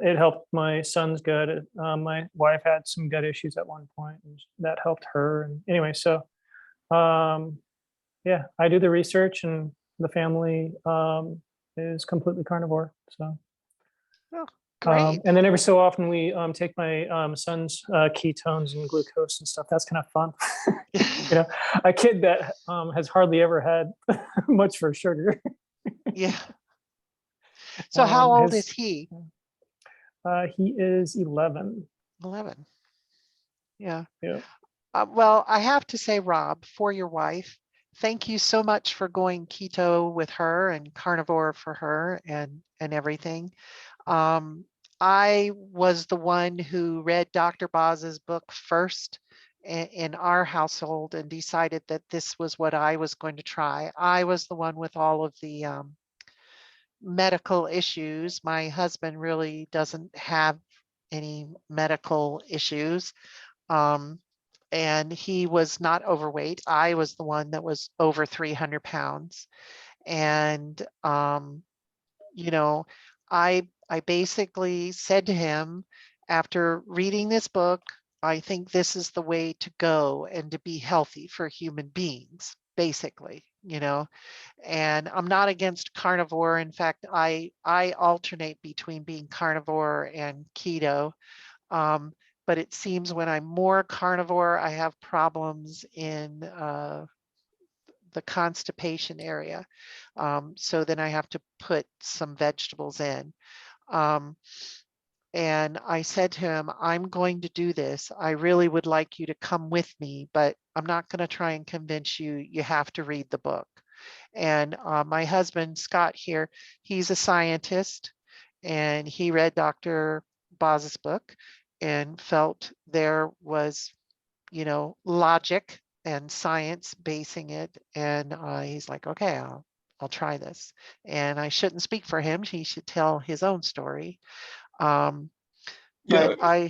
it helped my son's gut. My wife had some gut issues at one point, and that helped her. And anyway, so yeah, I do the research, and the family is completely carnivore. So. Oh, great. And then every so often we take my son's ketones and glucose and stuff. That's kind of fun. A kid that has hardly ever had much for sugar. Yeah. So how old is he? He is 11. 11. Yeah. Yeah. Well, I have to say, Rob, for your wife, thank you so much for going keto with her and carnivore for her and everything. I was the one who read Dr. Boz's book first in our household and decided that this was what I was going to try. I was the one with all of the medical issues. My husband really doesn't have any medical issues. And he was not overweight. I was the one that was over 300 pounds. And, I basically said to him, after reading this book, I think this is the way to go and to be healthy for human beings, basically, and I'm not against carnivore. In fact, I alternate between being carnivore and keto. But it seems when I'm more carnivore, I have problems in the constipation area. So then I have to put some vegetables in. And I said to him, I'm going to do this. I really would like you to come with me, but I'm not going to try and convince you. You have to read the book. And my husband, Scott here, he's a scientist, and he read Dr. Boz's book and felt there was, logic and science basing it. And he's like, okay, I'll try this. And I shouldn't speak for him. He should tell his own story. But Yeah, I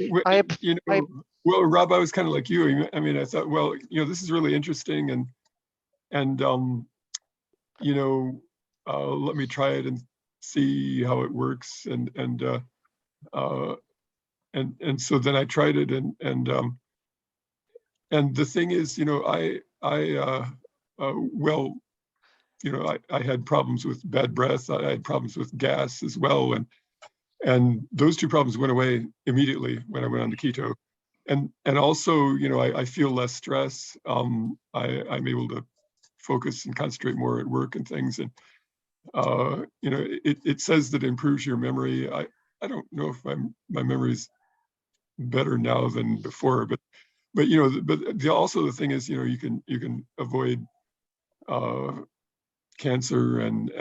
well, Rob, I was kind of like you. I mean, I thought, well, this is really interesting, and let me try it and see how it works, and so then I tried it, and the thing is, I had problems with bad breath. I had problems with gas as well, and those two problems went away immediately when I went on to keto. And also, I feel less stress. I'm able to focus and concentrate more at work and things. And it says that it improves your memory. I don't know if my memory's better now than before, but also the thing is, you can avoid cancer and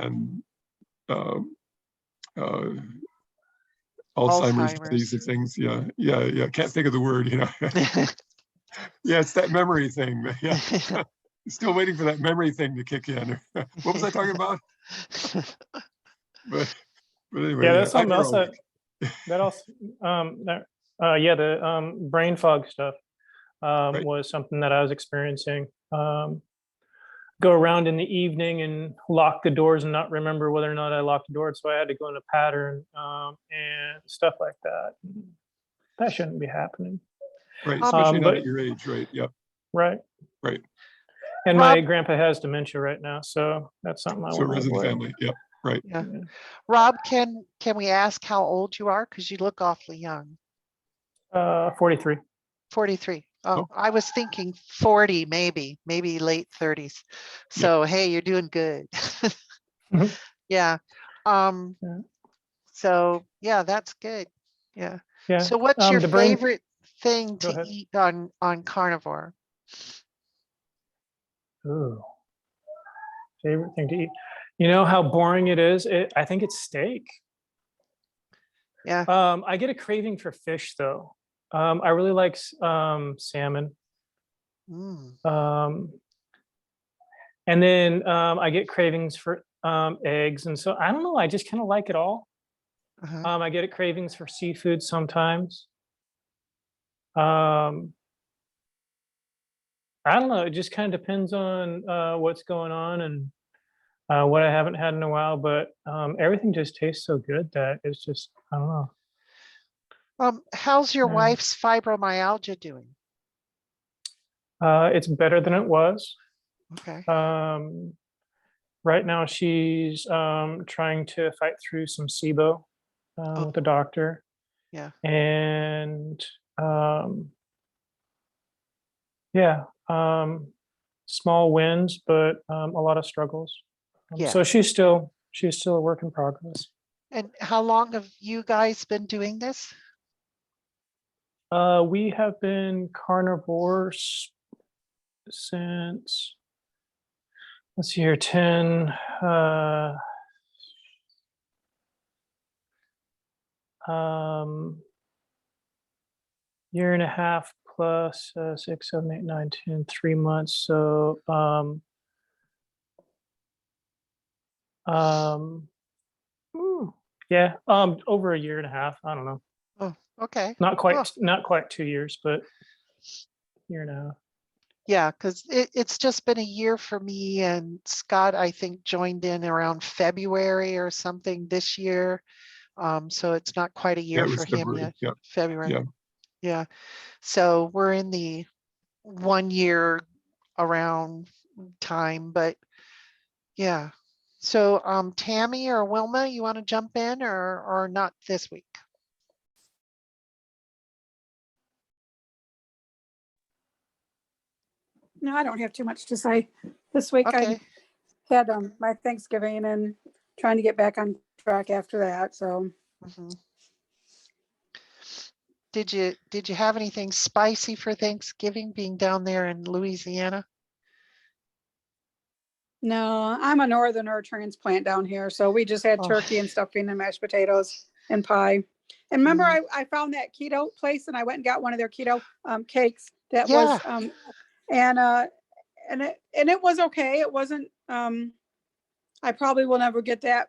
Alzheimer's disease and things. Yeah. Can't think of the word, Yeah, it's that memory thing. Yeah. Still waiting for that memory thing to kick in. What was I talking about? But anyway. Yeah, that's something else that also the brain fog stuff Right. was something that I was experiencing. Go around in the evening and lock the doors and not remember whether or not I locked the door. So I had to go in a pattern and stuff like that. That shouldn't be happening. Right, especially not at your age, right? Yep. Right. And Rob, my grandpa has dementia right now, so that's something I want to runs in the avoid. family. Yep. Right. Yeah. Rob, can we ask how old you are? Because you look awfully young. 43. 43. Oh, I was thinking 40, maybe late 30s. So, hey, you're doing good. Yeah. So, yeah, that's good. Yeah. So what's your favorite thing to eat on carnivore? Ooh. Favorite thing to eat. You know how boring it is? I think it's steak. Yeah. I get a craving for fish though. I really like salmon. And then I get cravings for eggs. And so I don't know, I just kind of like it all. I get cravings for seafood sometimes. I don't know, it just kind of depends on what's going on and what I haven't had in a while, but everything just tastes so good that it's just, I don't know. How's your wife's fibromyalgia doing? It's better than it was. Okay. Right now she's trying to fight through some SIBO with the doctor. Yeah. And small wins, but a lot of struggles. So she's still a work in progress. And how long have you guys been doing this? We have been carnivores since, let's see here, 10, year and a half plus 6, 7, 8, 9, 10, 3 months. So over a year and a half. I don't know. Oh, okay. Not quite 2 years, but year and a half. Yeah, because it's just been a year for me, and Scott, I think, joined in around February or something this year. So it's not quite a year for him yet. Yep. February. Yeah. So we're in the 1 year around time, but yeah. So Tammy or Wilma, you want to jump in or not this week? No, I don't have too much to say. This week I had my Thanksgiving and trying to get back on track after that. So did you have anything spicy for Thanksgiving being down there in Louisiana? No, I'm a northerner transplant down here. So we just had turkey and stuffing and mashed potatoes and pie. And remember, I found that keto place and I went and got one of their keto cakes that was, and it was okay. It wasn't, I probably will never get that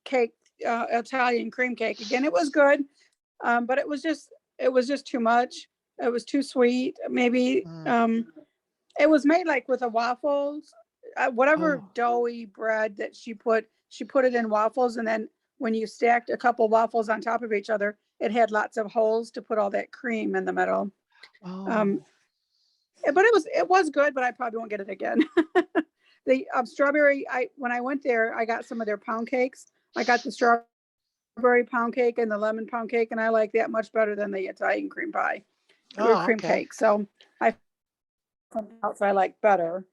cake, Italian cream cake again. It was good. But it was just too much. It was too sweet. Maybe, it was made like with a waffles, whatever Oh. doughy bread that she put it in waffles. And then when you stacked a couple waffles on top of each other, it had lots of holes to put all that cream in the middle. Oh. But it was good, but I probably won't get it again. The strawberry, when I went there, I got some of their pound cakes. I got the strawberry pound cake and the lemon pound cake, and I like that much better than the Italian cream pie or Oh, cream okay. cake. So something else I like better.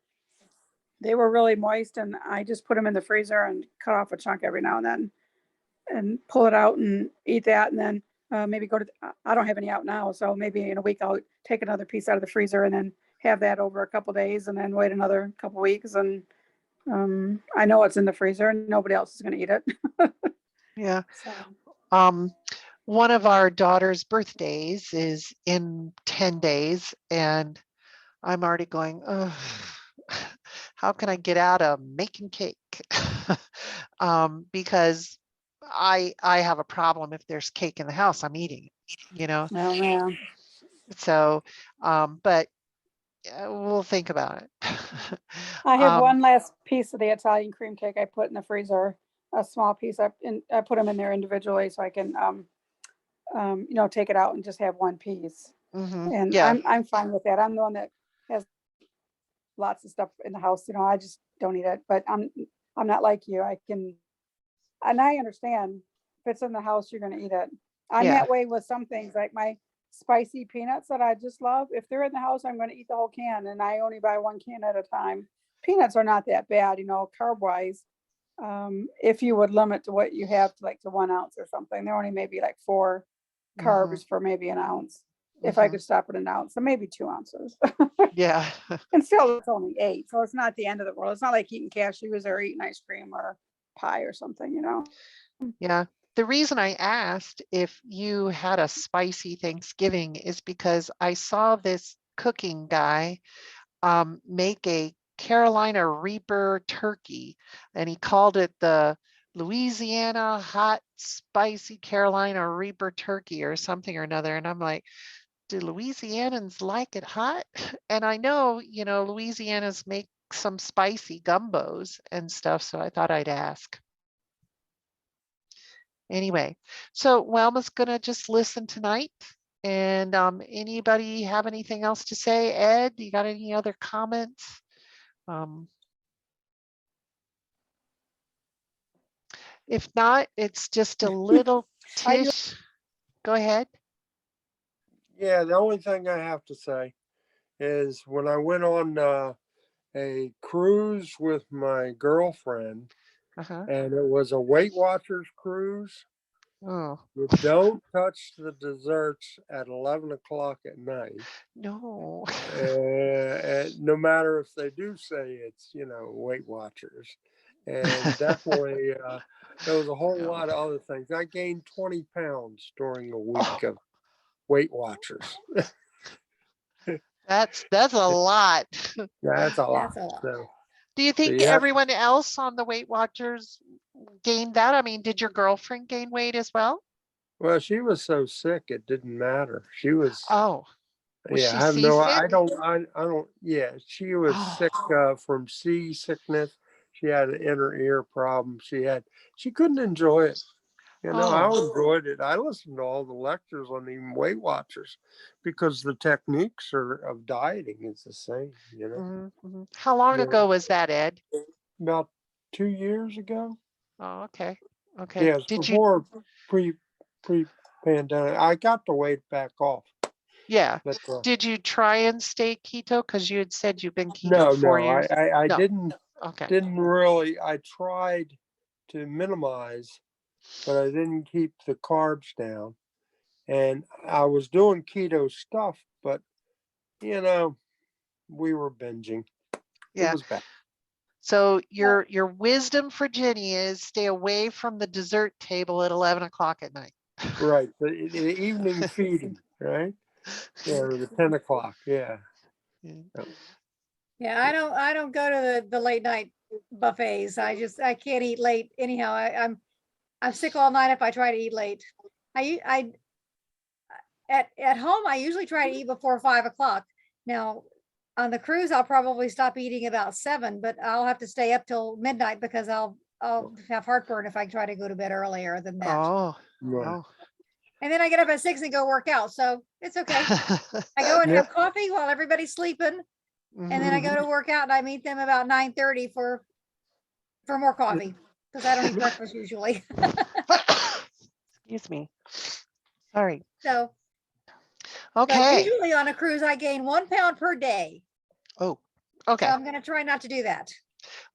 They were really moist, and I just put them in the freezer and cut off a chunk every now and then and pull it out and eat that. And then maybe I don't have any out now. So maybe in a week, I'll take another piece out of the freezer and then have that over a couple days and then wait another couple weeks. And I know it's in the freezer and nobody else is going to eat it. Yeah. So, One of our daughter's birthdays is in 10 days, and I'm already going, oh, how can I get out of making cake? Because I have a problem if there's cake in the house, I'm eating it, oh, yeah. So, but we'll think about it. I have one last piece of the Italian cream cake I put in the freezer, a small piece. I put them in there individually so I can, take it out and just have one piece. And Yeah. I'm fine with that. I'm the one that has lots of stuff in the house. I just don't eat it. But I'm not like you. And I understand if it's in the house, you're going to eat it. I'm Yeah. that way with some things, like my spicy peanuts that I just love. If they're in the house, I'm going to eat the whole can, and I only buy one can at a time. Peanuts are not that bad, carb wise. If you would limit to what you have to 1 ounce or something, they're only maybe like 4 carbs for maybe an ounce. If I could stop at an ounce, so maybe 2 ounces. Yeah. And still, it's only 8, so it's not the end of the world. It's not like eating cashews or eating ice cream or pie or something. Yeah. The reason I asked if you had a spicy Thanksgiving is because I saw this cooking guy make a Carolina Reaper turkey, and he called it the Louisiana hot spicy Carolina Reaper turkey or something or another. And I'm like, do Louisianans like it hot? And I know, Louisianans make some spicy gumbos and stuff, so I thought I'd ask. Anyway, so Welma's gonna just listen tonight. And anybody have anything else to say? Ed, you got any other comments? If not, it's just a little Tish. Go ahead. Yeah, the only thing I have to say is when I went on a cruise with my girlfriend, and it was a Weight Watchers cruise. Oh. You don't touch the desserts at 11 o'clock at night. No. No matter if they do say it's, Weight Watchers. And definitely, there was a whole lot of other things. I gained 20 pounds during a week of Weight Watchers. That's a lot. That's a lot. That's a lot. So, do you think everyone else on the Weight Watchers gained that? I mean, did your girlfriend gain weight as well? Well, she was so sick, it didn't matter. She was. Oh. Was Yeah, she I have no. seasick? I don't. Yeah, she was sick from seasickness. She had an inner ear problem. She couldn't enjoy it. I enjoyed it. I listened to all the lectures on even Weight Watchers because the techniques of dieting is the same. How long ago was that, Ed? About 2 years ago. Oh, okay. Okay. Yes, before pre-pandemic. I got the weight back off. Yeah. But, did you try and stay keto? Because you had said you've been keto 4 years. I didn't. Okay. Didn't really. I tried to minimize, but I didn't keep the carbs down. And I was doing keto stuff, but we were binging. Yeah. It was bad. So your wisdom for Jenny is stay away from the dessert table at 11 o'clock at night. Right. The evening feeding, right? Yeah, or the 10 o'clock. Yeah. Yeah, I don't go to the late night buffets. I can't eat late anyhow. I'm sick all night if I try to eat late. I at home I usually try to eat before 5 o'clock. Now on the cruise I'll probably stop eating about 7, but I'll have to stay up till midnight because I'll have heartburn if I try to go to bed earlier than that. Oh, Right. oh. And then I get up at 6 and go work out, so it's okay. I go and Yeah. have coffee while everybody's sleeping, and then I go to work out and I meet them about 9:30 for more coffee because I don't eat breakfast usually. Excuse me. Sorry. So, but Okay. usually on a cruise I gain 1 pound per day. Oh, So okay. I'm going to try not to do that.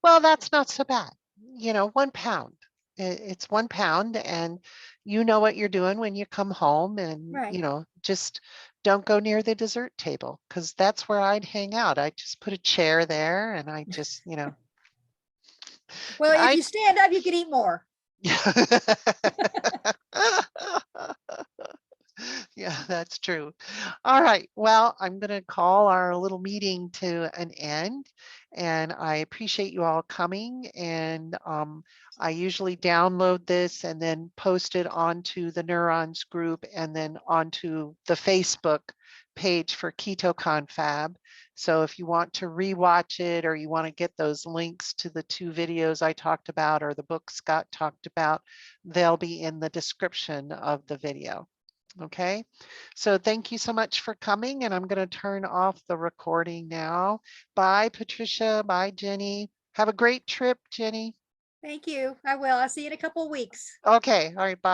Well, that's not so bad. 1 pound. It's 1 pound, and you know what you're doing when you come home, and Right. just don't go near the dessert table because that's where I'd hang out. I just put a chair there, and I just, Well, if I you stand up, you can eat more. Yeah, that's true. All right. Well, I'm going to call our little meeting to an end, and I appreciate you all coming. And I usually download this and then post it onto the Neurons group and then onto the Facebook page for Keto Confab. So if you want to rewatch it or you want to get those links to the 2 videos I talked about or the book Scott talked about, they'll be in the description of the video. Okay, so thank you so much for coming, and I'm going to turn off the recording now. Bye, Patricia. Bye, Jenny. Have a great trip, Jenny. Thank you. I will. I'll see you in a couple of weeks. Okay, all right, bye.